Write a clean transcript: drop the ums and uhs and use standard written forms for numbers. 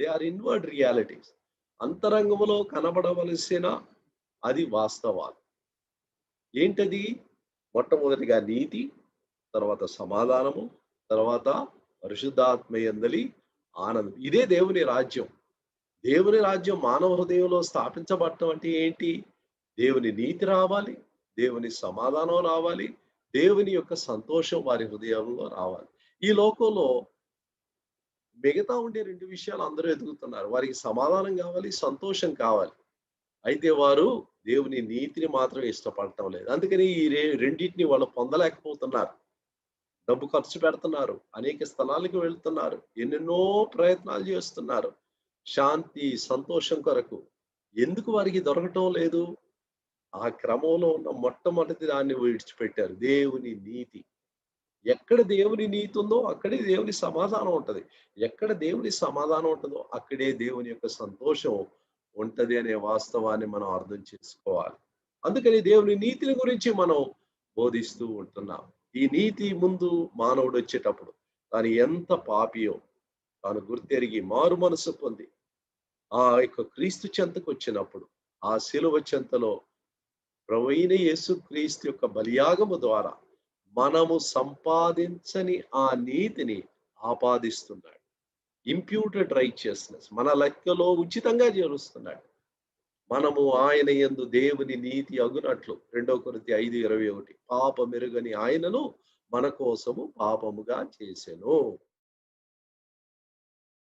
They are inward realities. అంతరంగములో కనబడవలసిన అది వాస్తవాలు. ఏంటది? మొట్టమొదటిగా నీతి, తర్వాత సమాధానము, తర్వాత పరిశుద్ధాత్మయందలి ఆనందం. ఇదే దేవుని రాజ్యం. దేవుని రాజ్యం మానవ హృదయంలో స్థాపించబడటం అంటే ఏంటి? దేవుని నీతి రావాలి, దేవుని సమాధానం రావాలి, దేవుని యొక్క సంతోషం వారి హృదయంలో రావాలి. ఈ లోకంలో మిగతా ఉండే 2 విషయాలు అందరూ ఎదుగుతున్నారు. వారికి సమాధానం కావాలి, సంతోషం కావాలి. అయితే వారు దేవుని నీతిని మాత్రం ఇష్టపడటం లేదు. అందుకని ఈ రెండిటిని వాళ్ళు పొందలేకపోతున్నారు. డబ్బు ఖర్చు పెడుతున్నారు. అనేక స్థలాలకు వెళ్తున్నారు. ఎన్నెన్నో ప్రయత్నాలు చేస్తున్నారు. శాంతి, సంతోషం కొరకు. ఎందుకు వారికి దొరకటం లేదు? ఆ క్రమంలో ఉన్న మొట్టమొదటి దాన్ని విడిచిపెట్టారు. దేవుని నీతి. ఎక్కడ దేవుని నీతి ఉందో అక్కడే దేవుని సమాధానం ఉంటది. ఎక్కడ దేవుని సమాధానం ఉంటదో అక్కడే దేవుని యొక్క సంతోషం ఉంటది అనే వాస్తవాన్ని మనం అర్థం చేసుకోవాలి. అందుకని దేవుని నీతిని గురించి మనం బోధిస్తూ ఉంటున్నాం. ఈ నీతి ముందు మానవుడు వచ్చేటప్పుడు తాను ఎంత పాపియో తాను గుర్తెరిగి మారు మనసు పొంది ఆ యొక్క క్రీస్తు చెంతకు వచ్చినప్పుడు ఆ శిలువ చెంతలో ప్రభువైన యేసుక్రీస్తు యొక్క బలియాగము ద్వారా మనము సంపాదించని ఆ నీతిని ఆపాదిస్తున్నాడు. ఇంప్యూటెడ్ రైచియస్‌నెస్ మన లెక్కలో ఉచితంగా చేరుస్తున్నాడు. మనము ఆయన యందు దేవుని నీతి అగునట్లు 2 కొరింథీ 5:21 పాపమెరుగని ఆయనను మన కోసము పాపముగా చేసెను.